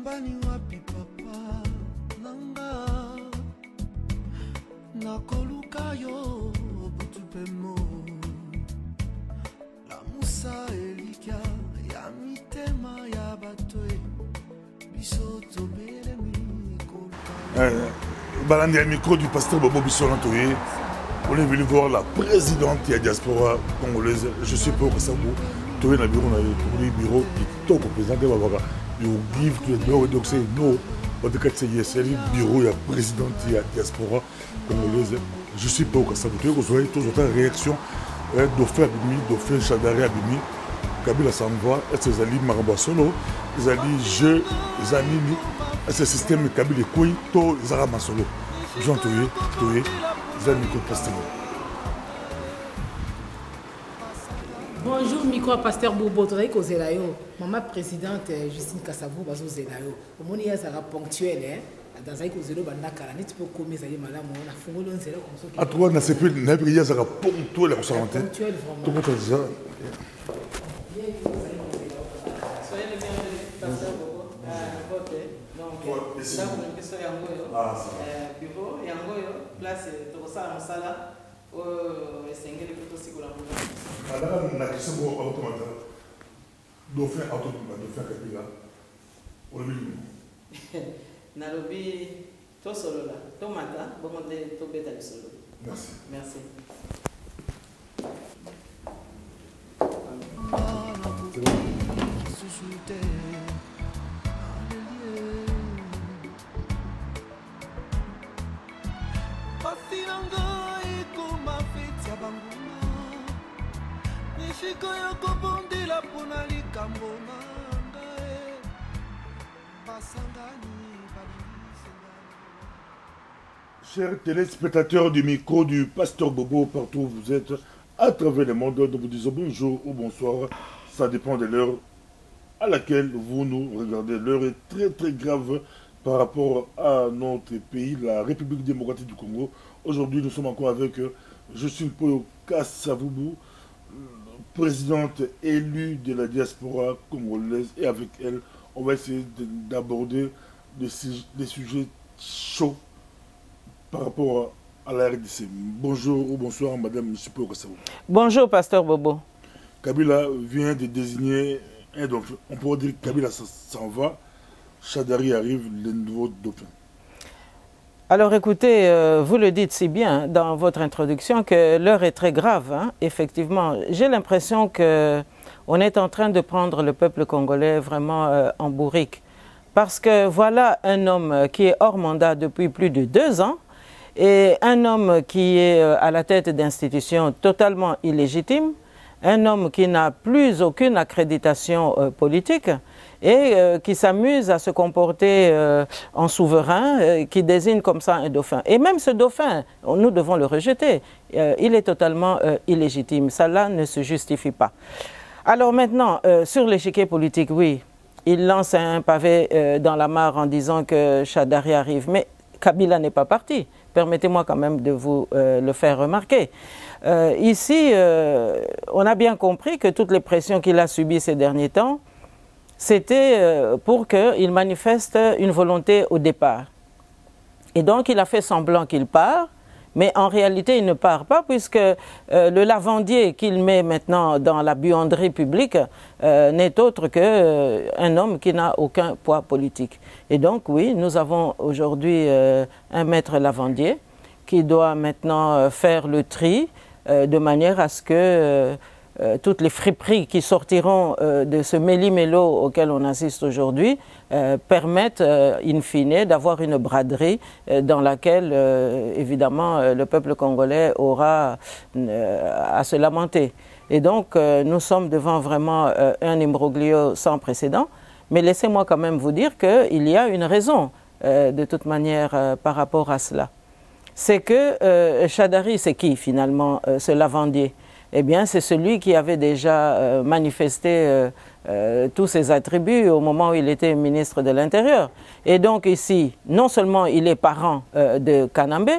Nyumbani wapi papa nanga nakoluka yo butupemo la musa elika ya mitema ya batoe biso tobele mikoluka. Balandi à micro du pasteur Bobo Bissonantoye. On est venu voir la présidente de la diaspora congolaise. Je suis pour que ça vous. Toye na bureau na bureau qui toko présenté baba. You give to the bureau donc c'est no. En tout cas c'est le bureau de la présidente de la diaspora congolaise. Je suis pour que ça vous. Vous voyez tous autant réaction d'Offert Abimi, d'Offert Chadari Abimi. Kabila s'envoie, est-ce que Zali Maramba Solo, Zali Jeu, Zali, est-ce système Kabila Koui, To Zara Masolo. Jean Toye, Zali Miko Pasteur. Bonjour, micro pasteur Bobo Toye Kozelayo. Maman présidente Justine Kassavou Bazo Zelayo. Au monde, il y a un ponctuel, hein. Dans un zéro bandakara, tu peux commettre ça, madame, on a fondé un zéro comme ça. À toi, on a fait une prière, ça va ponctuel, la ressortante. Ponctuel, vraiment. Tout le monde a déjà. Soyez le bienvenu, pasteur Bobo, vote. Donc, là, vous avez question Yangoyo, bureau, Yangoyo, place, Tosa, Mosala, au Sengel, et tout aussi, Madame, on a question pour automata. Dauphin, Dauphin Kabila. On le dit. Nalobi, to solo là, tomata, bon de to beta solo. Merci. Merci. Chers téléspectateurs du micro du pasteur Bobo, partout où vous êtes, à travers le monde, nous vous disons bonjour ou bonsoir. Ça dépend de l'heure à laquelle vous nous regardez. L'heure est très très grave par rapport à notre pays, la République démocratique du Congo. Aujourd'hui, nous sommes encore avec Justine Kassavou, présidente élue de la diaspora congolaise. Et avec elle, on va essayer d'aborder des sujets chauds par rapport à la RDC. Bonjour ou bonsoir, madame Super Kassavou. Bonjour, pasteur Bobo. Kabila vient de désigner un dauphin. On pourrait dire que Kabila s'en va. Chadari arrive, le nouveau dauphin. Alors écoutez, vous le dites si bien dans votre introduction que l'heure est très grave. Hein? Effectivement, j'ai l'impression qu'on est en train de prendre le peuple congolais vraiment en bourrique. Parce que voilà un homme qui est hors mandat depuis plus de 2 ans et un homme qui est à la tête d'institutions totalement illégitimes, un homme qui n'a plus aucune accréditation politique et qui s'amuse à se comporter en souverain, qui désigne comme ça un dauphin. Et même ce dauphin, nous devons le rejeter. Il est totalement illégitime. Ça là ne se justifie pas. Alors maintenant, sur l'échiquier politique, oui, il lance un pavé dans la mare en disant que Chadari arrive. Mais Kabila n'est pas parti. Permettez-moi quand même de vous le faire remarquer. Ici, on a bien compris que toutes les pressions qu'il a subies ces derniers temps, c'était pour qu'il manifeste une volonté au départ. Et donc, il a fait semblant qu'il part, mais en réalité, il ne part pas puisque le lavandier qu'il met maintenant dans la buanderie publique n'est autre qu'un homme qui n'a aucun poids politique. Et donc, oui, nous avons aujourd'hui un maître lavandier qui doit maintenant faire le tri de manière à ce que toutes les friperies qui sortiront de ce méli-mélo auquel on assiste aujourd'hui permettent, in fine, d'avoir une braderie dans laquelle, évidemment, le peuple congolais aura à se lamenter. Et donc, nous sommes devant vraiment un imbroglio sans précédent. Mais laissez-moi quand même vous dire qu'il y a une raison, de toute manière, par rapport à cela. C'est que Chadari, c'est qui, finalement, ce lavandier ? Eh bien, c'est celui qui avait déjà manifesté tous ses attributs au moment où il était ministre de l'Intérieur. Et donc ici, non seulement il est parent de Kanambe,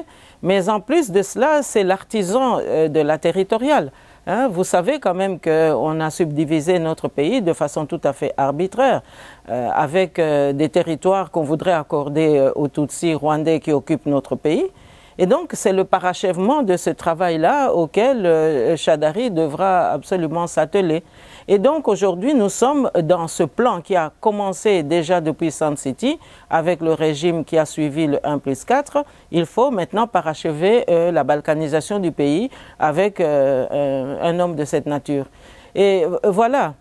mais en plus de cela, c'est l'artisan de la territoriale. Hein, vous savez quand même qu'on a subdivisé notre pays de façon tout à fait arbitraire, avec des territoires qu'on voudrait accorder aux Tutsis rwandais qui occupent notre pays. Et donc, c'est le parachèvement de ce travail-là auquel Shadary devra absolument s'atteler. Et donc, aujourd'hui, nous sommes dans ce plan qui a commencé déjà depuis Sun City, avec le régime qui a suivi le 1+4. Il faut maintenant parachever la balkanisation du pays avec un homme de cette nature. Et voilà.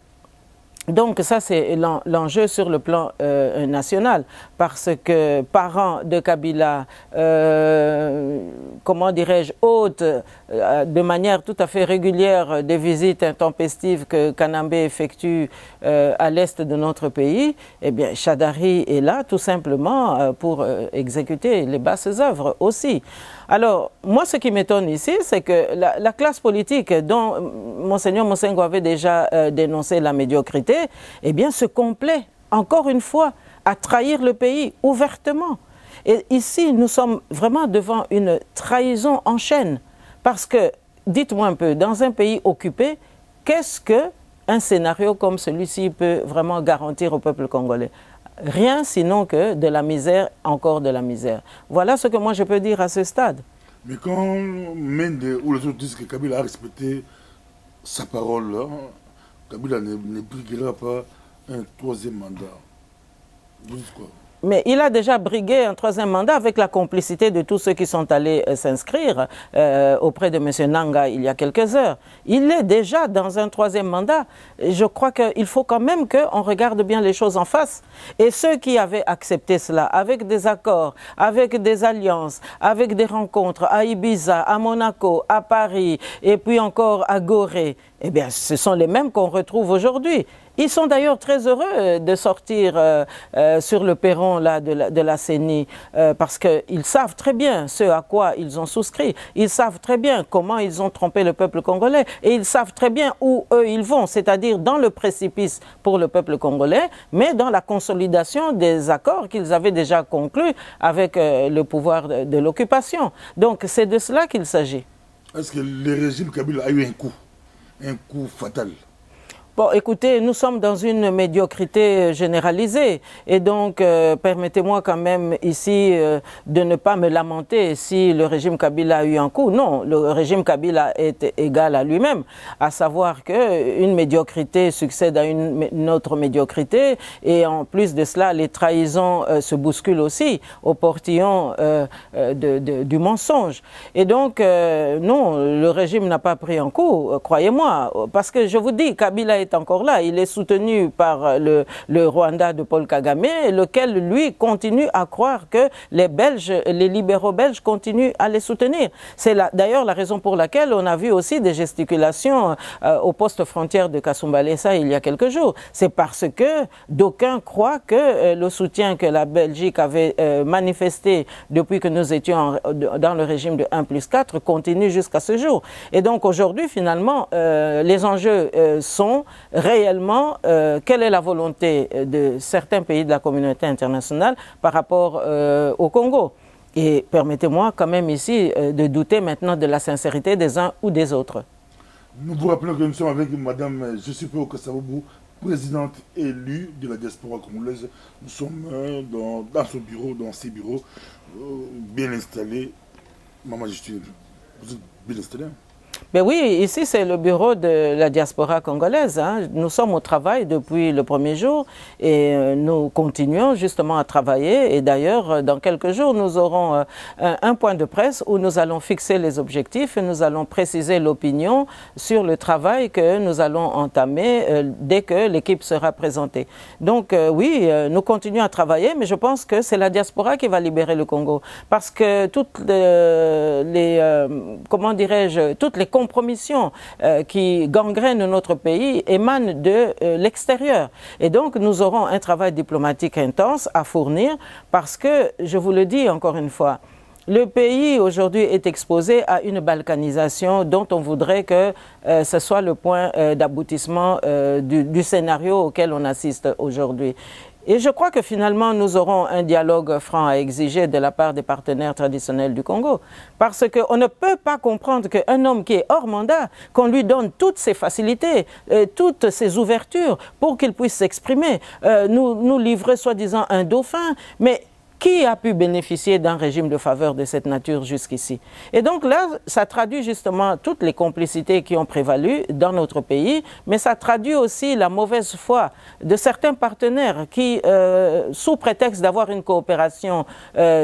Donc ça, c'est l'enjeu sur le plan national, parce que parents de Kabila, comment dirais-je, hôtes de manière tout à fait régulière des visites intempestives que Kanambe effectue à l'est de notre pays, eh bien Shadary est là tout simplement pour exécuter les basses œuvres aussi. Alors, moi, ce qui m'étonne ici, c'est que la classe politique dont Monseigneur Mosengo avait déjà dénoncé la médiocrité, eh bien, se complaît, encore une fois, à trahir le pays ouvertement. Et ici, nous sommes vraiment devant une trahison en chaîne. Parce que, dites-moi un peu, dans un pays occupé, qu'est-ce qu'un scénario comme celui-ci peut vraiment garantir au peuple congolais ? Rien sinon que de la misère, encore de la misère. Voilà ce que moi je peux dire à ce stade. Mais quand Mende ou les autres disent que Kabila a respecté sa parole, Kabila ne briguera pas un troisième mandat. Vous dites quoi? Mais il a déjà brigué un troisième mandat avec la complicité de tous ceux qui sont allés s'inscrire auprès de M. Nanga il y a quelques heures. Il est déjà dans un troisième mandat. Je crois qu'il faut quand même qu'on regarde bien les choses en face. Et ceux qui avaient accepté cela, avec des accords, avec des alliances, avec des rencontres à Ibiza, à Monaco, à Paris, et puis encore à Gorée, eh bien, ce sont les mêmes qu'on retrouve aujourd'hui. Ils sont d'ailleurs très heureux de sortir sur le perron là, de la CENI parce qu'ils savent très bien ce à quoi ils ont souscrit. Ils savent très bien comment ils ont trompé le peuple congolais et ils savent très bien où eux ils vont, c'est-à-dire dans le précipice pour le peuple congolais, mais dans la consolidation des accords qu'ils avaient déjà conclus avec le pouvoir de l'occupation. Donc c'est de cela qu'il s'agit. Est-ce que le régime Kabila a eu un coup fatal? Bon, écoutez, nous sommes dans une médiocrité généralisée et donc permettez-moi quand même ici de ne pas me lamenter si le régime Kabila a eu un coup. Non, le régime Kabila est égal à lui-même, à savoir qu'une médiocrité succède à une autre médiocrité et en plus de cela, les trahisons se bousculent aussi au portillon du mensonge. Et donc, non, le régime n'a pas pris un coup, croyez-moi, parce que je vous dis, Kabila est encore là. Il est soutenu par le Rwanda de Paul Kagame, lequel, lui, continue à croire que les Belges, les libéraux belges continuent à les soutenir. C'est d'ailleurs la raison pour laquelle on a vu aussi des gesticulations au poste frontière de Kasumbalesa il y a quelques jours. C'est parce que d'aucuns croient que le soutien que la Belgique avait manifesté depuis que nous étions dans le régime de 1+4 continue jusqu'à ce jour. Et donc aujourd'hui, finalement, les enjeux sont réellement quelle est la volonté de certains pays de la communauté internationale par rapport au Congo. Et permettez-moi quand même ici de douter maintenant de la sincérité des uns ou des autres. Nous vous rappelons que nous sommes avec Madame Josephine Okasavubu, présidente élue de la diaspora congolaise. Nous sommes dans son bureau, dans ses bureaux, bien installés. Maman Justine, vous êtes bien installée? Ben oui, ici c'est le bureau de la diaspora congolaise. Hein. Nous sommes au travail depuis le premier jour et nous continuons justement à travailler. Et d'ailleurs, dans quelques jours, nous aurons un point de presse où nous allons fixer les objectifs et nous allons préciser l'opinion sur le travail que nous allons entamer dès que l'équipe sera présentée. Donc oui, nous continuons à travailler, mais je pense que c'est la diaspora qui va libérer le Congo. Parce que toutes comment dirais-je, toutes les compromissions qui gangrènent notre pays émanent de l'extérieur. Et donc, nous aurons un travail diplomatique intense à fournir parce que, je vous le dis encore une fois, le pays aujourd'hui est exposé à une balkanisation dont on voudrait que ce soit le point d'aboutissement du scénario auquel on assiste aujourd'hui. Et je crois que finalement, nous aurons un dialogue franc à exiger de la part des partenaires traditionnels du Congo. Parce qu'on ne peut pas comprendre qu'un homme qui est hors mandat, qu'on lui donne toutes ses facilités, toutes ses ouvertures pour qu'il puisse s'exprimer, nous livrer soi-disant un dauphin, mais qui a pu bénéficier d'un régime de faveur de cette nature jusqu'ici? Et donc là, ça traduit justement toutes les complicités qui ont prévalu dans notre pays, mais ça traduit aussi la mauvaise foi de certains partenaires qui, sous prétexte d'avoir une coopération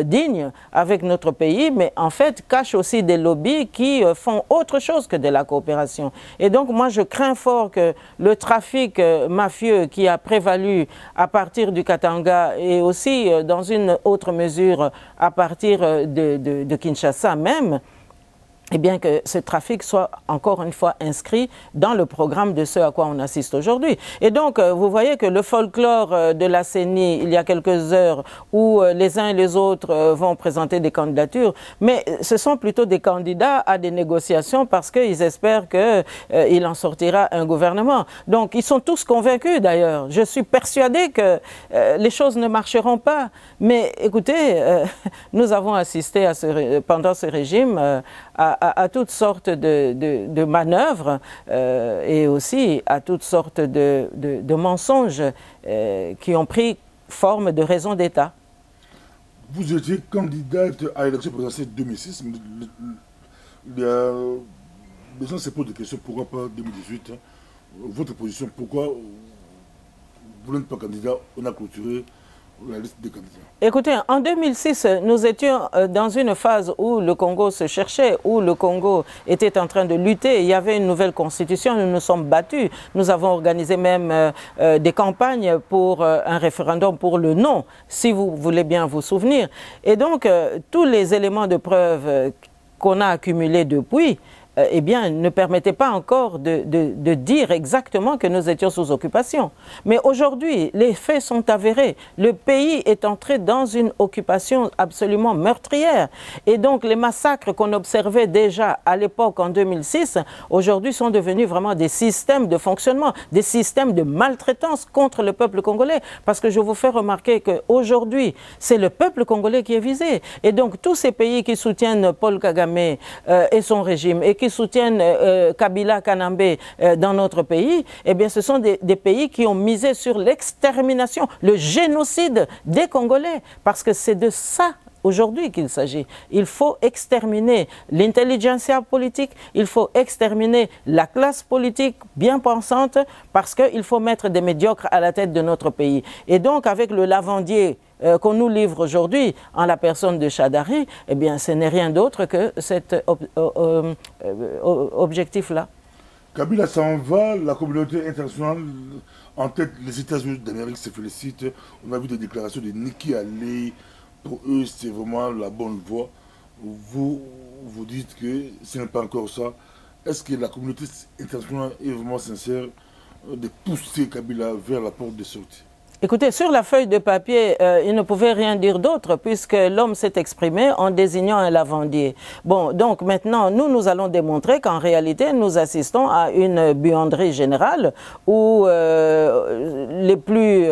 digne avec notre pays, mais en fait cachent aussi des lobbies qui font autre chose que de la coopération. Et donc moi, je crains fort que le trafic mafieux qui a prévalu à partir du Katanga et aussi dans une autre mesure à partir de Kinshasa même, eh bien que ce trafic soit encore une fois inscrit dans le programme de ce à quoi on assiste aujourd'hui. Et donc, vous voyez que le folklore de la CENI, il y a quelques heures, où les uns et les autres vont présenter des candidatures, mais ce sont plutôt des candidats à des négociations parce qu'ils espèrent qu'il en sortira un gouvernement. Donc, ils sont tous convaincus d'ailleurs. Je suis persuadé que les choses ne marcheront pas. Mais écoutez, nous avons assisté à pendant ce régime à toutes sortes de manœuvres et aussi à toutes sortes de mensonges qui ont pris forme de raison d'État. Vous étiez candidate à l'élection présidentielle 2006. Les gens se posent des questions. Pourquoi pas 2018 hein? Votre position, pourquoi vous n'êtes pas candidat? On a clôturé la liste des candidats. Écoutez, en 2006, nous étions dans une phase où le Congo se cherchait, où le Congo était en train de lutter. Il y avait une nouvelle constitution, nous nous sommes battus. Nous avons organisé même des campagnes pour un référendum pour le non, si vous voulez bien vous souvenir. Et donc, tous les éléments de preuve qu'on a accumulés depuis, eh bien, ne permettait pas encore de dire exactement que nous étions sous occupation. Mais aujourd'hui, les faits sont avérés. Le pays est entré dans une occupation absolument meurtrière. Et donc, les massacres qu'on observait déjà à l'époque, en 2006, aujourd'hui sont devenus vraiment des systèmes de fonctionnement, des systèmes de maltraitance contre le peuple congolais. Parce que je vous fais remarquer qu'aujourd'hui, c'est le peuple congolais qui est visé. Et donc, tous ces pays qui soutiennent Paul Kagame et son régime, et qui soutiennent Kabila Kanambe dans notre pays, eh bien, ce sont des pays qui ont misé sur l'extermination, le génocide des Congolais, parce que c'est de ça aujourd'hui qu'il s'agit. Il faut exterminer l'intelligentsia politique, il faut exterminer la classe politique bien pensante, parce qu'il faut mettre des médiocres à la tête de notre pays. Et donc, avec le lavandier qu'on nous livre aujourd'hui en la personne de Chadari, eh bien, ce n'est rien d'autre que cet objectif-là. Kabila s'en va, la communauté internationale, en tête les États-Unis d'Amérique se félicitent. On a vu des déclarations de Nikki Haley. Pour eux, c'est vraiment la bonne voie. Vous dites que ce n'est pas encore ça. Est-ce que la communauté internationale est vraiment sincère de pousser Kabila vers la porte de sortie? Écoutez, sur la feuille de papier, il ne pouvait rien dire d'autre puisque l'homme s'est exprimé en désignant un lavandier. Bon, donc maintenant, nous allons démontrer qu'en réalité, nous assistons à une buanderie générale où les plus...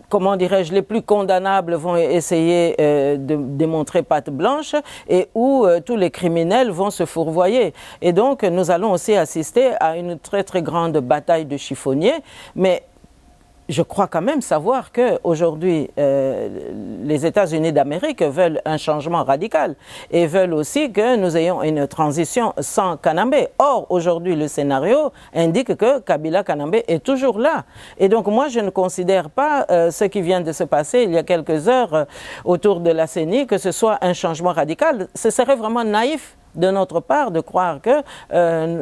comment dirais-je, les plus condamnables vont essayer de démontrer patte blanche et où tous les criminels vont se fourvoyer. Et donc, nous allons aussi assister à une très très grande bataille de chiffonniers, mais je crois quand même savoir qu'aujourd'hui, les États-Unis d'Amérique veulent un changement radical et veulent aussi que nous ayons une transition sans Kanambe. Or, aujourd'hui, le scénario indique que Kabila Kanambe est toujours là. Et donc, moi, je ne considère pas ce qui vient de se passer il y a quelques heures autour de la CENI, que ce soit un changement radical. Ce serait vraiment naïf de notre part de croire que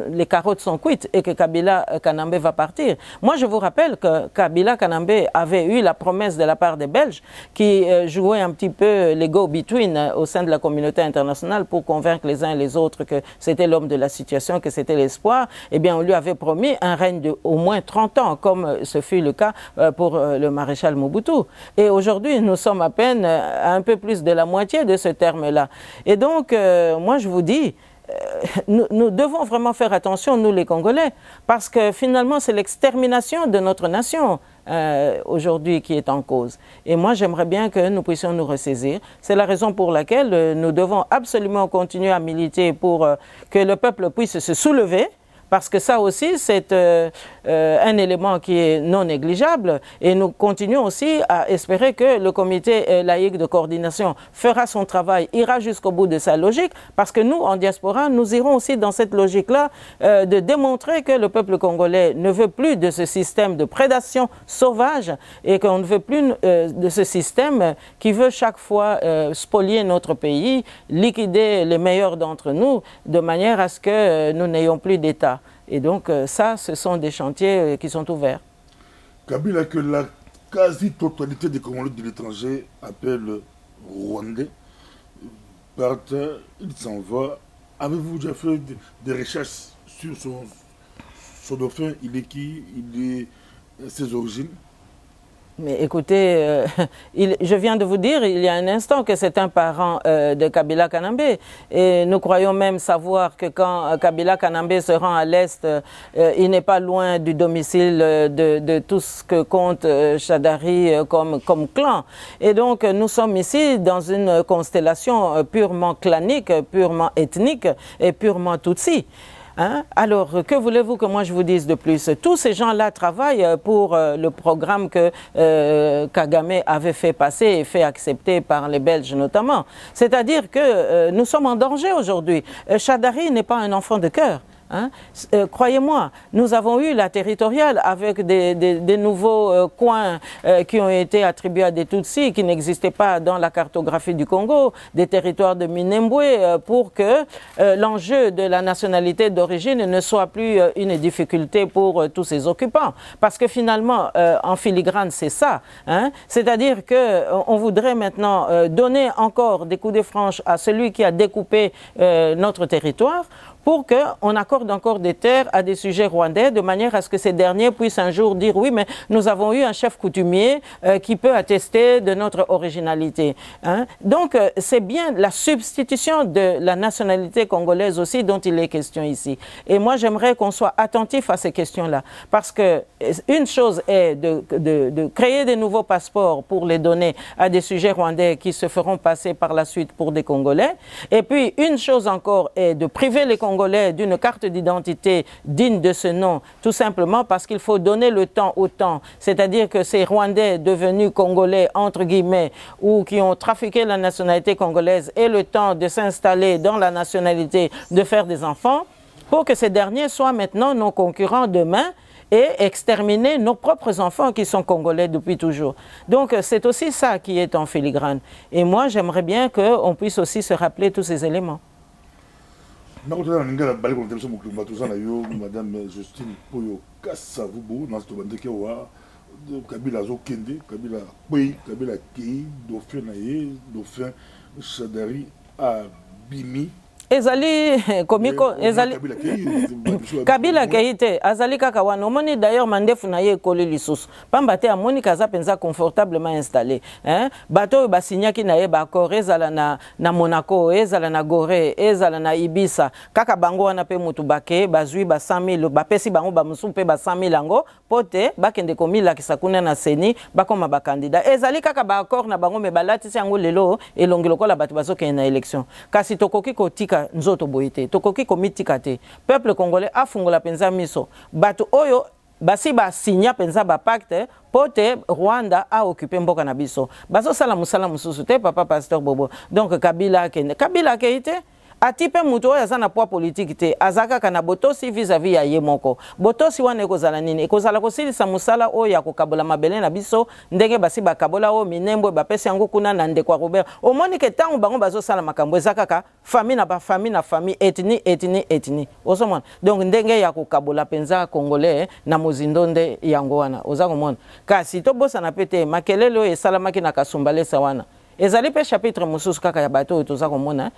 les carottes sont cuites et que Kabila Kanambe va partir. Moi, je vous rappelle que Kabila Kanambe avait eu la promesse de la part des Belges qui jouaient un petit peu les go-between au sein de la communauté internationale pour convaincre les uns et les autres que c'était l'homme de la situation, que c'était l'espoir. Eh bien, on lui avait promis un règne de au moins 30 ans, comme ce fut le cas pour le maréchal Mobutu. Et aujourd'hui, nous sommes à peine à un peu plus de la moitié de ce terme-là. Et donc, moi, je vous dis, nous devons vraiment faire attention, nous les Congolais, parce que finalement c'est l'extermination de notre nation. aujourd'hui qui est en cause. Et moi, j'aimerais bien que nous puissions nous ressaisir. C'est la raison pour laquelle nous devons absolument continuer à militer pour que le peuple puisse se soulever. Parce que ça aussi, c'est un élément qui est non négligeable. Et nous continuons aussi à espérer que le comité laïque de coordination fera son travail, ira jusqu'au bout de sa logique. Parce que nous, en diaspora, nous irons aussi dans cette logique-là de démontrer que le peuple congolais ne veut plus de ce système de prédation sauvage et qu'on ne veut plus de ce système qui veut chaque fois spolier notre pays, liquider les meilleurs d'entre nous, de manière à ce que nous n'ayons plus d'État. Et donc, ça, ce sont des chantiers qui sont ouverts. Kabila, que la quasi-totalité des Congolais de l'étranger appellent Rwandais, partent, il s'en va. Avez-vous déjà fait des recherches sur son dauphin? Il est qui? Il est ses origines? Mais écoutez, je viens de vous dire il y a un instant que c'est un parent de Kabila Kanambe. Et nous croyons même savoir que quand Kabila Kanambe se rend à l'Est, il n'est pas loin du domicile de tout ce que compte Shadari comme clan. Et donc nous sommes ici dans une constellation purement clanique, purement ethnique et purement tutsi. Hein? Alors, que voulez-vous que moi je vous dise de plus? Tous ces gens-là travaillent pour le programme que Kagame avait fait passer et fait accepter par les Belges notamment. C'est-à-dire que nous sommes en danger aujourd'hui. Shadari n'est pas un enfant de cœur. Hein? Croyez-moi, nous avons eu la territoriale avec des nouveaux coins qui ont été attribués à des Tutsis qui n'existaient pas dans la cartographie du Congo, des territoires de Minembwe, pour que l'enjeu de la nationalité d'origine ne soit plus une difficulté pour tous ces occupants. Parce que finalement, en filigrane, c'est ça. Hein? C'est-à-dire qu'on voudrait maintenant donner encore des coups de franche à celui qui a découpé notre territoire, pour qu'on accorde encore des terres à des sujets rwandais, de manière à ce que ces derniers puissent un jour dire oui, mais nous avons eu un chef coutumier qui peut attester de notre originalité. Hein? Donc, c'est bien la substitution de la nationalité congolaise aussi dont il est question ici. Et moi, j'aimerais qu'on soit attentif à ces questions-là. Parce que une chose est de créer des nouveaux passeports pour les donner à des sujets rwandais qui se feront passer par la suite pour des Congolais. Et puis, une chose encore est de priver les Congolais d'une carte d'identité digne de ce nom, tout simplement parce qu'il faut donner le temps au temps. C'est-à-dire que ces Rwandais devenus Congolais, entre guillemets, ou qui ont trafiqué la nationalité congolaise aient le temps de s'installer dans la nationalité, de faire des enfants, pour que ces derniers soient maintenant nos concurrents demain et exterminer nos propres enfants qui sont congolais depuis toujours. Donc c'est aussi ça qui est en filigrane. Et moi, j'aimerais bien qu'on puisse aussi se rappeler tous ces éléments. Madame Justine Poyo Kassavubo, Kabila Zokende, Kabila Poy, Kabila Kei, Dauphin Naye, Dauphin Shadari Abimi. Ezali komiko ezali Kabila Keite azali kaka wana omoni d'ailleurs mandefu na ye ekoli lisusu pamba te amoni kaza penza confortablement installé hein bato ba signaki na ye ba accord ezala na Monaco ezala na Gorée ezala na Ibisa kaka bango wana pe mutu bake bazui ba 100 000 ba pesi bango ba musu pe ba 100 000 yango pote bakende komila kisakuna na seni bakoma ba candidat ezali kaka ba accord na bango me balatisi yango lelo elongi lokola bato bazoke na élection kasi tokoki kotika nzoto boite tokoki komitika te peuple congolais afungola penza miso bato oyo basi ba signa penza ba pacte pote Rwanda a occupé mboka na biso baso sala musala mususu te papa pasteur Bobo donc Kabila Keite atipe mutu oyo aza na poids politique te azaka kana botosi vis-à-vis ya ye moko botosi wana ekozala nini ekozala kosilisa musala oyo ya kokabola mabele na biso ndenge basi bakabola oyo Minembwe bapesi yango kuna na ndekwa Robert omoni ke tango bango bazosala makambo ezaka ka famille na famille ethnie osomona donc ndenge ya kokabola penza congolais na mozindonde yango wana ozakomona kasi tobosa na pete makelele oyo esalamaki na kasumbalesa wana ezali pe chapitre mususu kaka ya bato oyo tozakomona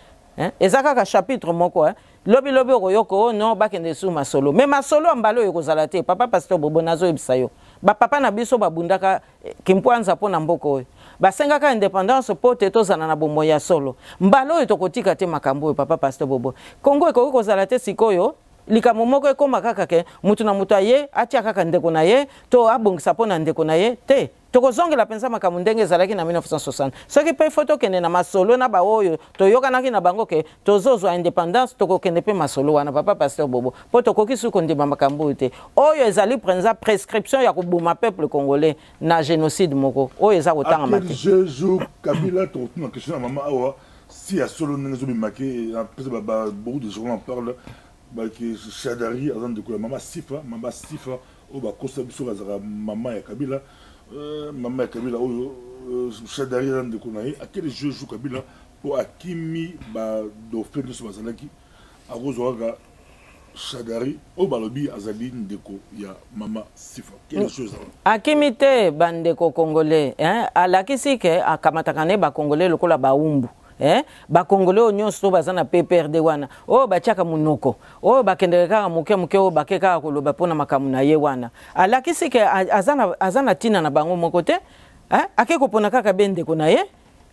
ezaka ka chapitre moko lobi royoko non bakende su masolo mais masolo mbalo yokozala te papa pasteur Bobo nazo ebisayo ba papa na biso babundaka kimpwanza pona mboko oyo basengaka indépendance po te tozana na bomoi ya solo mbalo oyo tokotika te makambo oyo papa pasteur Bobo Congo ekoki kozala te sikoyo likambo moko ekoma kaka ke mutu na mutu aye atia kaka ndeko na ye to abongisa mpo na ndeko na ye te tokozongela mpenza makambo ndenge ezalaki na 1960 soki mpe fo tokende na masolo na baoyo toyokanaki na bango ke tozozwa indépendance tokokende mpe masolo wana papa Pasteur Bobo mpo tokoki suki kondima makambo oyo te oyo ezali mpenza prescription ya koboma peuple congolais na génocide moko oyo eza kotangama te je Kabila tokotuna question ya mama awa si ya solo ndenge ezobimaki beaucoup de gens en parlent que Chadari azan de mama Sifa oyo bakosa biso bazaka mama ya Kabila oyo Chadari azan de konaye à quel jeu joue Kabila pour akimi ba dauphin nyonso bazalaki akozwaka Chadari oyo balobi azali ndeko ya mama Sifa quelle chose akimi te bandeko congolais alakisi ke akamataka ne bacongolais lokola baumbu bakongole oyo nyonso to baza na PPRD wana oyo batiaka munoko oyo bakendeke kaka moke oyo bake kaka koloba mpona makambo na ye wana alakisi ke aza na ntina na bango moko te ake kopona kaka bendeko na ye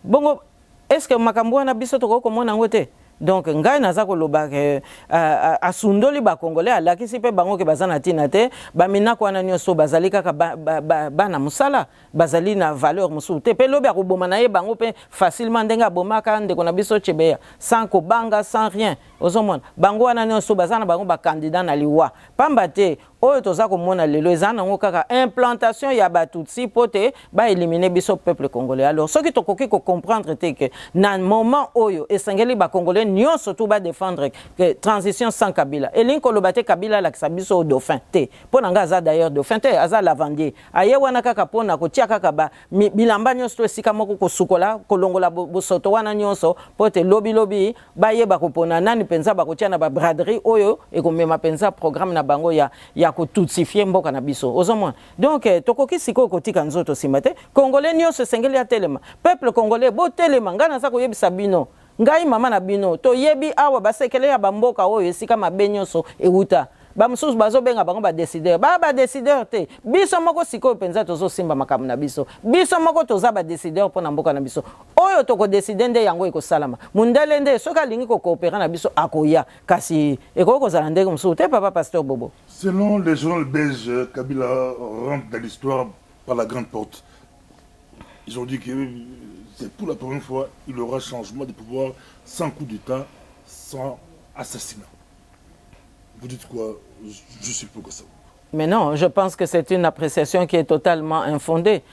bongo eske makambo wana biso tokoki komona yango te donc ngai naza koloba ke asundoli bakongole alakisi mpe bango ke baza na ntina te baminako wana nyonso bazali kaka bana mosala bazali na valeur mosusu te mpe lobi akoboma na ye bango mpe facilement ndenge abomaka ndeko na biso Tchebeya sans kobanga sans rien ozomona bango wana nyonso baza na bango bakandidat na liwa pamba te oyo toza komona lelo eza nango kaka implantation ya batutsi mpo te baélimine biso peuple congolais alors soki tokoki kocomprendre te ke na moment oyo esengeli bacongolais nyonso tu badéfendre que transition sans Kabila elingi koloba te Kabila alakisa biso dauphin te mpo na nga aza d'ailleurs dauphin te aza lavandier aye wana kaka mpona kotia kaka bilamba nyonso to esika moko kosukola kolongola bosoto wana nyonso mpo te lobilobi bayeba kopona nani mpenza bakotia na babraderie oyo ekomema mpenza programme na bango ya kotutsifie mboka na biso ozomona donc tokoki sikoyo kotika nzoto nsima te congolais nyonso esengeli atelema peuple congolais botelema ngai naza koyebisa bino ngai mama na bino toyebi awa basekele ya bamboka oyo esika mabe nyonso euta bamosusu bazobenga bango badécideur badécideur te biso moko sikoyo mpenza tozosimba makambo na biso moko toza badécideur mpo na mboka na biso oyo tokodeside nde yango ekosalama mundele nde soki alingi kokoopera na biso akoya kasi ekoki kozala ndenge mosusu te papa Pasteur Bobo. Selon les journaux belges, Kabila rentre dans l'histoire par la grande porte. Ils ont dit que c'est pour la première fois il y aura changement de pouvoir sans coup d'État, sans assassinat. Vous dites quoi? Je suppose que ça. Mais non, je pense que c'est une appréciation qui est totalement infondée.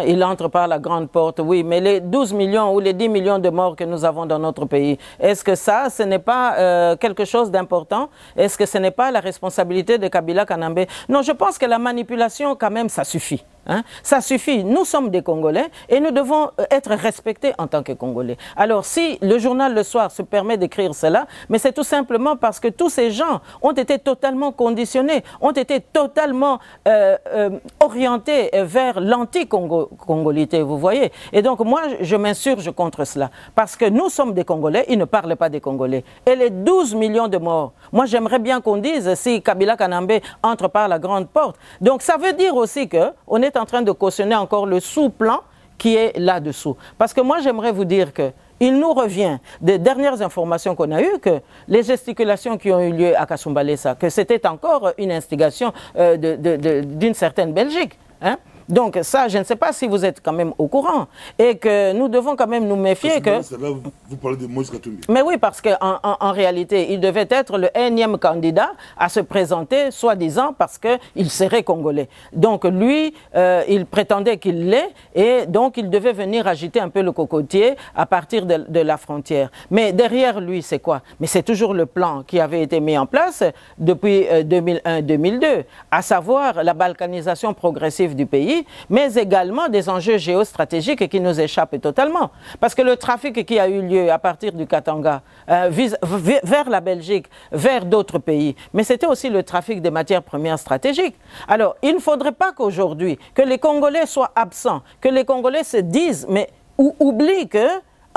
Il entre par la grande porte, oui, mais les 12 millions ou les 10 millions de morts que nous avons dans notre pays, est-ce que ça, ce n'est pas quelque chose d'important? Est-ce que ce n'est pas la responsabilité de Kabila Kanambe? Non, je pense que la manipulation, quand même, ça suffit. Ça suffit. Nous sommes des Congolais et nous devons être respectés en tant que Congolais. Alors, si le journal Le Soir se permet d'écrire cela, mais c'est tout simplement parce que tous ces gens ont été totalement conditionnés, ont été totalement orientés vers l'anti-congolité, vous voyez. Et donc, moi, je m'insurge contre cela. Parce que nous sommes des Congolais, ils ne parlent pas des Congolais. Et les 12 millions de morts, moi, j'aimerais bien qu'on dise si Kabila Kanambe entre par la grande porte. Donc, ça veut dire aussi qu'on est en train de cautionner encore le sous-plan qui est là-dessous. Parce que moi, j'aimerais vous dire que il nous revient des dernières informations qu'on a eues que les gesticulations qui ont eu lieu à Kasumbalesa, que c'était encore une instigation d'une certaine Belgique. Donc ça, je ne sais pas si vous êtes quand même au courant et que nous devons quand même nous méfier que... Là, vous parlez de Moïse Katumbi. Mais oui, parce qu'en réalité, il devait être le énième candidat à se présenter, soi-disant, parce qu'il serait congolais. Donc lui, il prétendait qu'il l'est et donc il devait venir agiter un peu le cocotier à partir de la frontière. Mais derrière lui, c'est quoi? Mais c'est toujours le plan qui avait été mis en place depuis 2001-2002, à savoir la balkanisation progressive du pays, mais également des enjeux géostratégiques qui nous échappent totalement. Parce que le trafic qui a eu lieu à partir du Katanga vers la Belgique, vers d'autres pays, mais c'était aussi le trafic des matières premières stratégiques. Alors, il ne faudrait pas qu'aujourd'hui, que les Congolais soient absents, que les Congolais se disent, mais oublient que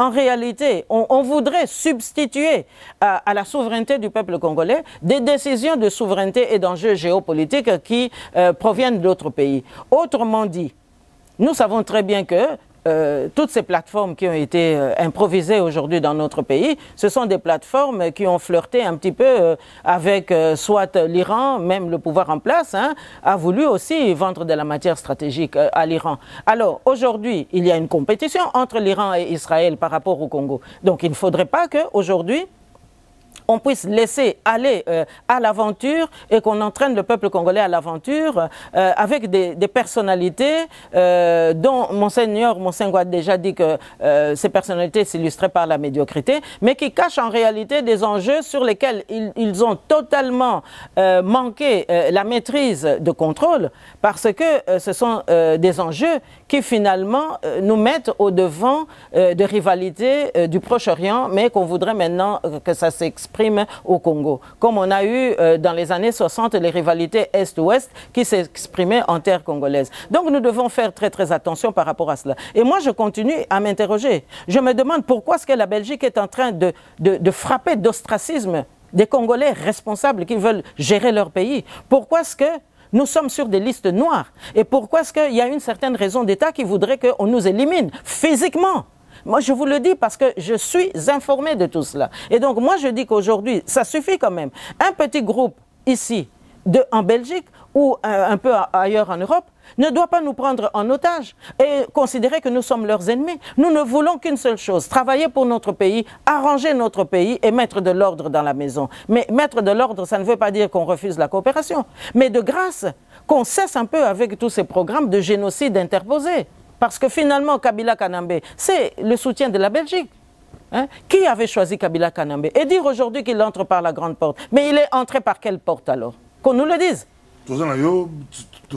en réalité, on voudrait substituer à la souveraineté du peuple congolais des décisions de souveraineté et d'enjeux géopolitiques qui proviennent d'autres pays. Autrement dit, nous savons très bien que toutes ces plateformes qui ont été improvisées aujourd'hui dans notre pays, ce sont des plateformes qui ont flirté un petit peu avec soit l'Iran, même le pouvoir en place, hein, a voulu aussi vendre de la matière stratégique à l'Iran. Alors aujourd'hui, il y a une compétition entre l'Iran et Israël par rapport au Congo. Donc il ne faudrait pas qu'aujourd'hui, on puisse laisser aller à l'aventure et qu'on entraîne le peuple congolais à l'aventure avec des personnalités dont Monseigneur a déjà dit que ces personnalités s'illustraient par la médiocrité, mais qui cachent en réalité des enjeux sur lesquels ils ont totalement manqué la maîtrise de contrôle, parce que ce sont des enjeux qui finalement nous mettent au devant de rivalités du Proche-Orient, mais qu'on voudrait maintenant que ça s'exprime au Congo. Comme on a eu dans les années 60 les rivalités Est-Ouest qui s'exprimaient en terre congolaise. Donc nous devons faire très très attention par rapport à cela. Et moi je continue à m'interroger. Je me demande pourquoi est-ce que la Belgique est en train de frapper d'ostracisme des Congolais responsables qui veulent gérer leur pays. Pourquoi est-ce que nous sommes sur des listes noires? Et pourquoi est-ce qu'il y a une certaine raison d'État qui voudrait qu'on nous élimine physiquement? Moi, je vous le dis parce que je suis informé de tout cela. Et donc, moi, je dis qu'aujourd'hui, ça suffit quand même. Un petit groupe ici, en Belgique ou un peu ailleurs en Europe, ne doit pas nous prendre en otage et considérer que nous sommes leurs ennemis. Nous ne voulons qu'une seule chose, travailler pour notre pays, arranger notre pays et mettre de l'ordre dans la maison. Mais mettre de l'ordre, ça ne veut pas dire qu'on refuse la coopération. Mais de grâce, qu'on cesse un peu avec tous ces programmes de génocide interposés. Parce que finalement, Kabila Kanambe, c'est le soutien de la Belgique. Hein? Qui avait choisi Kabila Kanambe? Et dire aujourd'hui qu'il entre par la grande porte. Mais il est entré par quelle porte alors? Qu'on nous le dise. Tu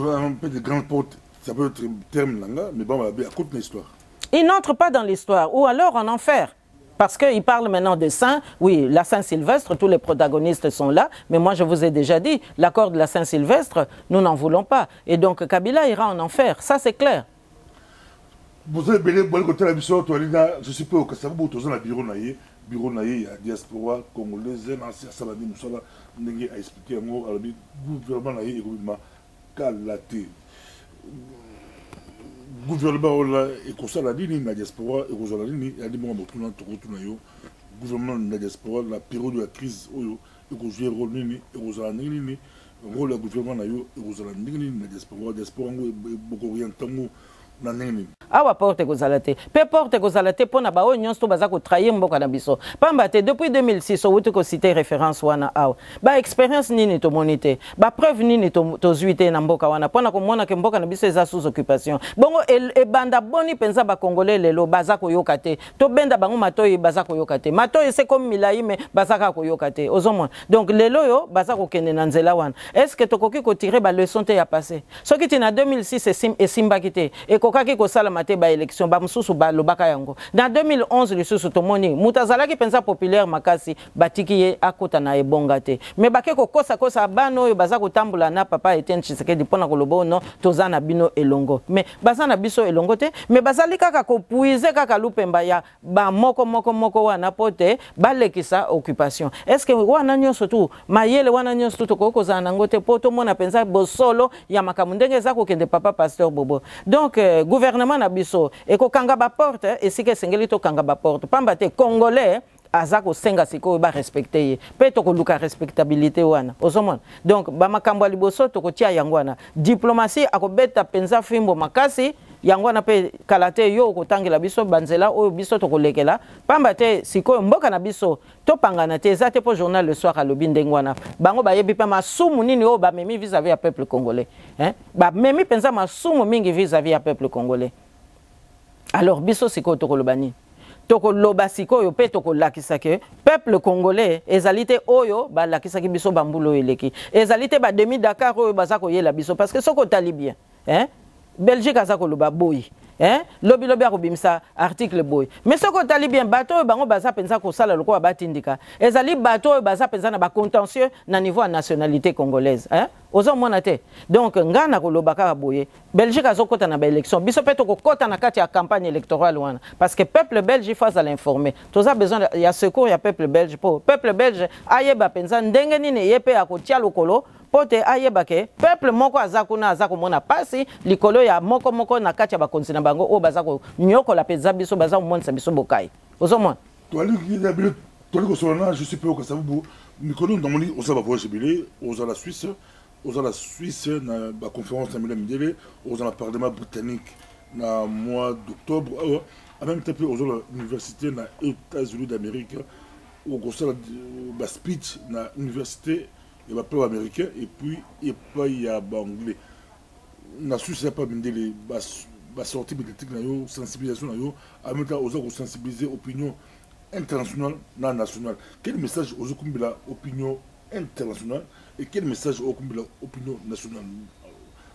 as un peu de grande porte, ça peut être un terme là, mais bon, écoute l'histoire. Il n'entre pas dans l'histoire, ou alors en enfer. Parce qu'il parle maintenant de Saint, oui, la Saint-Sylvestre, tous les protagonistes sont là, mais moi je vous ai déjà dit, l'accord de la Saint-Sylvestre, nous n'en voulons pas. Et donc Kabila ira en enfer, ça c'est clair. Vous avez bien côté la mission, je sais pas que ça vous tous dans le bureau naïe à diaspora congolaise, ancien Salani Moussala, n'ayez à expliquer un mot à la gouvernement naïe et gouvernement calaté. Gouvernement et comme ça la ligne la diaspora et aux alliés, il y a des moments où tout gouvernement de la diaspora la période de la crise et que jouer rôle nini et aux alliés, rôle le gouvernement naïe et aux alliés la diaspora beaucoup rien tango. Awa porte kozalate. Pe porte kozalate pour na ba o nyonso baza ko trahir mboka na biso. Pambate depuis 2006 o wuti ko citer référence wana awa. Ba expérience nini to monite. Ba preuve nini to zuite na mboka wana. Pona ko mona ke mboka na biso eza sous occupation. Bongo e banda boni penza ba congolais lelo baza ko yokate. To benda bango matoyi baza ko yokate. Matoyi c'est comme Milayi mais baza ka ko yokate. Ozomon. Donc lelo yo baza ko kende na nzela wana. Est-ce que to koki ko tirer ba leçon te ya passé. Soki ti na 2006 et simba kite. E kokaki ko sala mate ba élection ba mususu ba lobaka yango. Dans 2011 le susu to moni mutazala ki penza populaire makasi batiki ye akota na ebonga te. Mais bake ko kosa bano yo baza ko tambula na papa Etienne Tshisekedi pona ko lobo no tozana bino elongo. Mais baza na biso elongo te, mais bazali kaka ko puiser kaka lupemba ya ba moko wana pote balekisa occupation. Est-ce que wana nyonso tu mayele wana nyonso tu ko kozana ngote poto mona penza bosolo ya makamundenge za ko kende papa pasteur Bobo. Donc gouvernement na biso et ko kanga ba porte et si que sengeli to kanga ba porte pamba te congolais azako senga siko ba respecter pe to ko luka respectabilité wana ozomona. Donc ba makambo liboso to ko tia yangwana diplomatie akobeta penza fimbo makasi yangwana pe kalate yo ko tangela biso banzela o biso to ko lekela pamba te siko mboka na biso to pangana te za te po journal le soir à lobindengwana bango ba yebi pa masumu nini o ba memi vis-à-vis à peuple congolais hein ba memi penza masumu mingi vis-à-vis à peuple congolais. Alors biso siko to ko lobani toko loba sikoyo pe toko lakisake peuple congolais ezalité oyo ba lakisaki biso bambulo eleki ezalité ba demi Dakar oyo bazako yela biso parce que soko tali bien hein Belgique azako loba boy hein lobi akobimisa article boy mais soko tali bien bateau oyo bango baza penza ko sala lokwa batindika ezali bateau oyo baza penza na ba contentieux na niveau à nationalité congolaise hein ozo mona te donc ngana ko loba ka boye Belgique azokota na ba élection biso pe to ko kota na kati ya campagne électorale wana parce que peuple belge face à l'informer toza besoin il y a secours ya peuple belge pour peuple belge ayeba penza ndenge nini yepe ya ko tia lokolo pote ayebake peuple moko azakuna azakomona pasi likolo ya moko na kati ya bakonzi na bango o bazako nyoko la peza biso bazako monisa biso bokai ozomona je sais pas que ça vous Nicolas dans mon lit on va voir jubilé aux la Suisse na la conférence na Midele aux la parlement britannique na mois d'octobre en même temps aux l'université na États-Unis d'Amérique au conseil la speech na université et ba peuple américain et puis et pas il y a anglais na Suisse pas Midele ba sortie politique na yo sensibilisation na yo en même temps aux sensibiliser opinion international, non national. Quel message aux opinion internationale et quel message aux opinion nationale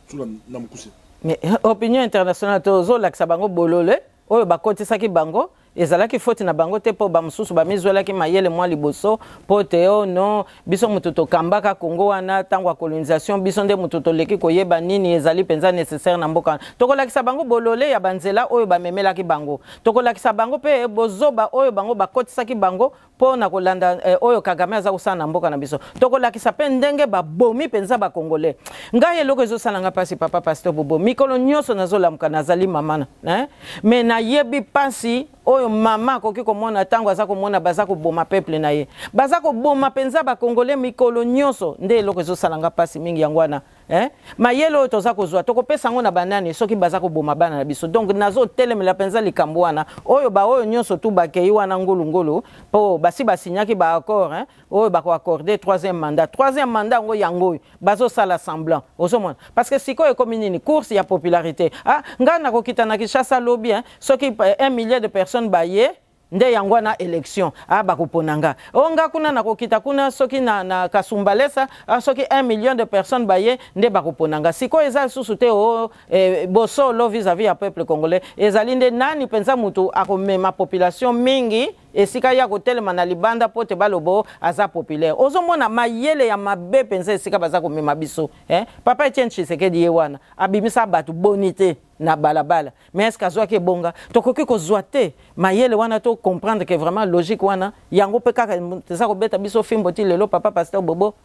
sur la Namukuse? Mais opinion internationale, tozo la Xabango Bolole, ou Bakote Saki Bango, ezalaki faute na bango te po ba mususu ba mizwelaki mayele mwa liboso po teo no biso mututo kambaka Kongo wana tangwa colonisation biso nde mututo leki koyeba nini ezali penza nécessaire na mboka tokolakisa bango bolole ya banzela oyo bamemelaki bango tokolakisa bango pe bozoba oyo bango bakotisaki bango po na kolanda oyo Kagame aza kosala na mboka na biso tokolakisa pe ndenge babomi penza ba Congolais ngai eloko ezosalanga pasi papa pasteur Bobo mikolo nyonso nazolamuka nazali mamana mais na yebi pasi oyo mama koki komona tango azako mona bazako boma peuple na ye bazako boma penza ba Congolais mikolo nyonso nde eloko ezosalanga pasi mingi yangwana mayelo oyo toza kozwa tokopesa ngo na banani soki bazako boma bana na biso donc nazo telemela penza likambo wana oyo ba oyo nyonso tu bakei wana ngulu po basi basinyaki ba accord oyo bako accorder troisième mandat ngo yango bazo sala semblant ozomona parce que siko ekomi nini course ya popularité nga na kokita na Kinshasa lobby soki 1 million de personnes baye nde yango na élection bakoponanga onga kuna na kokita kuna soki na Kasumbalesa soki 1 million de personnes baye nde bakoponanga siko eza susu te boso lo vis-à-vis ya peuple congolais ezali nde nani penza mutu akomema population mingi esika ya kotelema na libanda pote balobo aza populaire ozomona mayele ya mabe penza esika baza komema biso papa Etienne Tshisekedi ye wana abimisa batu bonité na balabala mais est-ce qu'azwa ke bonga tokoki kozwa te mayele wana to comprendre que vraiment logique wana yango pe kaka teza kobeta biso fimbo ti lelo papa pasteur Bobo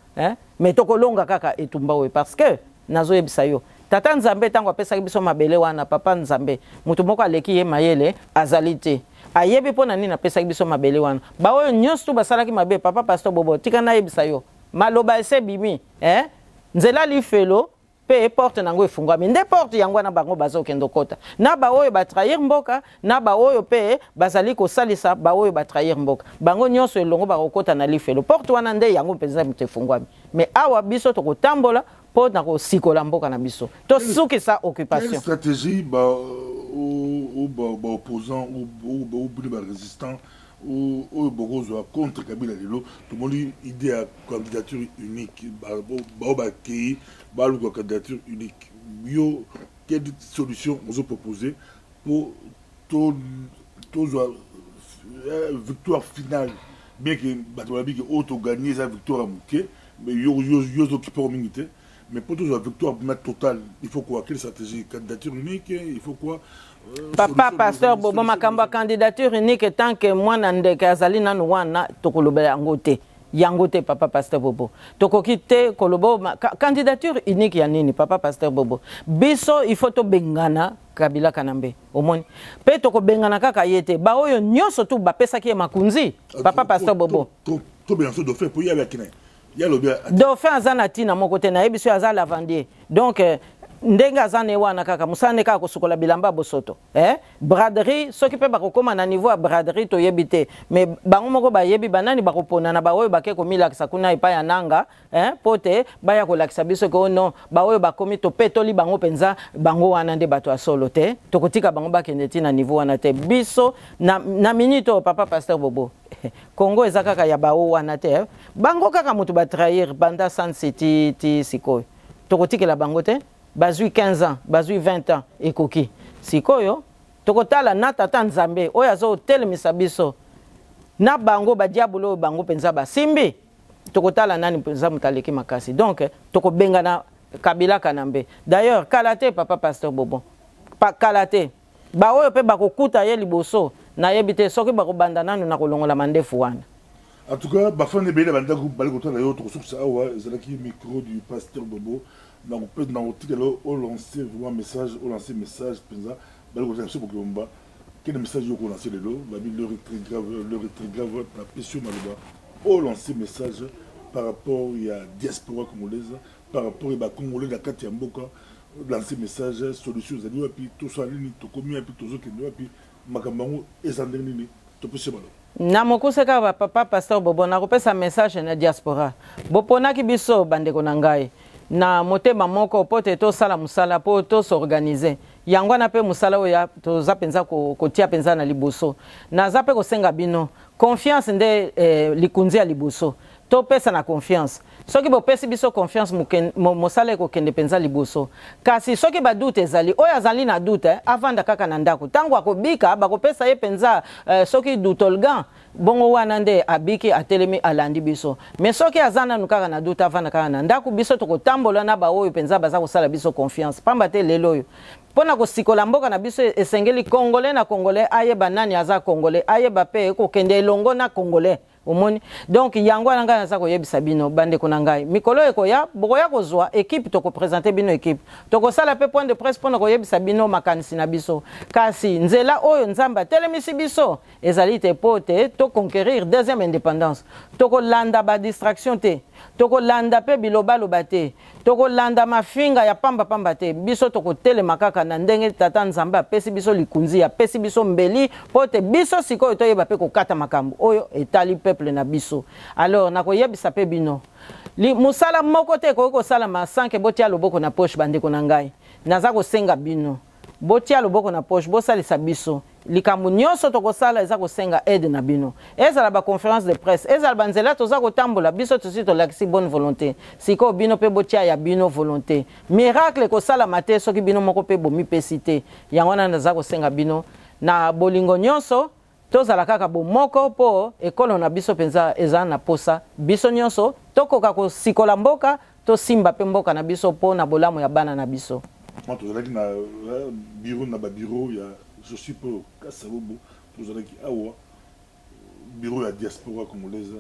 mais tokolonga kaka etumba we parce que nazo yebisa yo tata Nzambe tango apesa biso mabele wana papa Nzambe mutu moko aleki ye mayele azali te ayebi pona nini apesa biso mabele wana ba oyo nyonso tu basalaki mabe papa pasteur Bobo tika na yebisa yo maloba ese bimi nzela lifelo pe porte nango efungwami nde porte yango na bango bazokendo kota na ba oyo ba trahir mboka na ba oyo pe bazali ko salisa ba oyo ba trahir mboka bango nyonso elongo ba kokota na lifelo porte wana nde yango penza mtefungwami mais awa biso to kotambola po na ko sikola mboka na biso to suki sa occupation quelle stratégie opposant ou résistant ou Bogozo contre Kabila Lelo, tout le monde idée à candidature unique, candidature unique. Quelle solution vous avez proposé pour victoire finale, bien que Batouabi que auto gagné sa victoire à Mouké, mais yo occupé au minute. Mais pour toujours la victoire totale, il faut quoi? Quelle stratégie? Candidature unique? Il faut quoi? Papa pasteur Bobo makamba candidature unique tant que moi nandeke azali nanu wana tokoloba yango te papa pasteur Bobo tokoki te kolobo candidature unique ya nini papa pasteur Bobo biso il faut to bengana Kabila Kanambe omoni pe toko bengana kaka yete ba oyo nyonso tu bapesaki makunzi papa pasteur Bobo to bien sûr de faire pour y aller kine ya lobi dauphin azana tina moko te na yebiso azala lavandier donc ndenga zane wana kaka musane kaka kosukola bilamba bosoto braderie soki pe bakokoma na niveau ya braderie to yebite mais bango moko bayebi banani bakopona na baoyo bake komilakisa kuna epa ya nanga pote baya kolakisa biso ko non baoyo bakomi to petoli bango penza bango wana nde bato asolo te tokotika bango bakende ti na niveau wana te biso na minute papa pasteur Bobo Congo eza kaka ya bao wana te bango kaka mutu ba trahir banda San City ti sikoyo tokotikela bango te bazui 15 ans, bazui 20 ans, ekoki. Sikoyo, tokotala na tata Nzambe, oyazo telemisa biso. Na bango ba diabolo bango penza ba simbi. Tokotala nani penza mutaleki makasi. Donc, toko benga na Kabila Kanambe. D'ailleurs, kalate papa pasteur Bobo. Pa kalate. Ba oyo pe bakokuta ye liboso na yebite soki bakobanda nanu na kolongola mandefu wana. En tout cas, Bafan est bien la bande groupe Balgoton et autres sources à ouais, Zalaki micro du pasteur Bobo. Dans le peut dans le au lancer vraiment message, au lancer message, pensa Balgoton c'est pour que on quel message au lancer le lot, va bien le grave la pression malba. Au lancer message par rapport il y a diaspora congolaise, par rapport il y a congolais la carte Mboka, lancer message solution aux amis et puis tout ça ligne tout commun et puis tout ça qui et puis makambango et sandrine tout peut se malo. Na mokuseka ba papa pasteur Bobo na kopesa message na diaspora boponaki biso bandeko na ngai na motema moko po te to sala musala po to s'organiser yango na pe musala oya to za penza ko tia penza na liboso na za pe ko senga bino confiance nde likunzi ya liboso to pesa na confiance soki bo pesi biso confiance mosala ko kende penza liboso kasi soki ba doute ezali oya zali na doute avanda kaka na ndako tango akobika ba ko pesa ye penza soki dutolgan bongo wana nde abiki atelemi alandi biso mais soki azana nukaka na doute avanda kaka na ndako biso to ko tambola na ba oyo penza baza ko sala biso confiance pamba te lelo yo pona ko sikola mboka na biso esengeli congolais na congolais ayeba nani aza congolais ayeba pe ko kende elongo na congolais omoni donc yango na ngai naza koyebisa bino bandeko na ngai mikolo ekoya bokoya kozwa équipe to ko présenter bino équipe to ko sala pe point de presse pona koyebisa bino makanisi na biso kasi nzela oyo nzamba telemisi biso ezali te pote to conquérir deuxième indépendance to ko landa ba distraction te to ko landa pe biloba loba te to ko landa mafinga ya pamba pamba te biso to ko telema kaka na ndenge tata nzamba apesi biso likunzi apesi biso mbeli pote biso sikoyo to yeba pe ko kata makambo oyo etali peuple na biso alors nakoyebisa pe bino musala moko te ko sala ma sanke botia loboko na poche bandeko na ngai naza ko senga bino botia loboko na poche bosalisa biso likambo nyonso tokosala eza kosenga aide na bino ezala ba conférence de presse ezala banzela toza kotambola biso tosi tolakisi bonne volonté siko bino pe botia ya bino volonté miracle kosala mate soki bino moko pe bomipesi te yango wana naza kosenga bino na bolingo nyonso tozala kaka bomoko po ekolo na biso penza eza na posa biso nyonso tokoka kosikola mboka tosimba pe mboka na biso po na bolamu ya bana na biso. Moi, na bureau na ba bureau ya je suis pour Kassabobo tozalaki awa bureau ya diaspora congolaise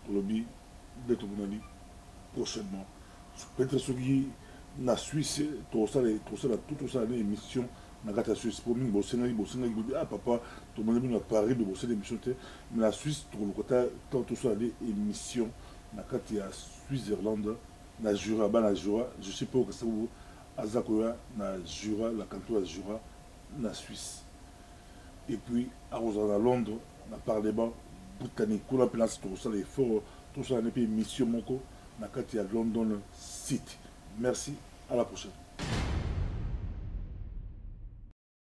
lobby d'être bonali prochainement peut-être soki na Suisse tout ça une émission na gata Suisse pour mine bosenga ah papa to mona na Paris de bosser émission te mais la Suisse to le côté tout ça une émission na kati ya Switzerland na Jura ba na Jura je suis pour Kassabobo azakoya na Jura la canton ya Jura na Suisse. Et puis, à Londres, on a parlé de Britannique, on a placé tout ça, l'effort, tout ça, on a fait une mission, on a London City. Merci, à la prochaine.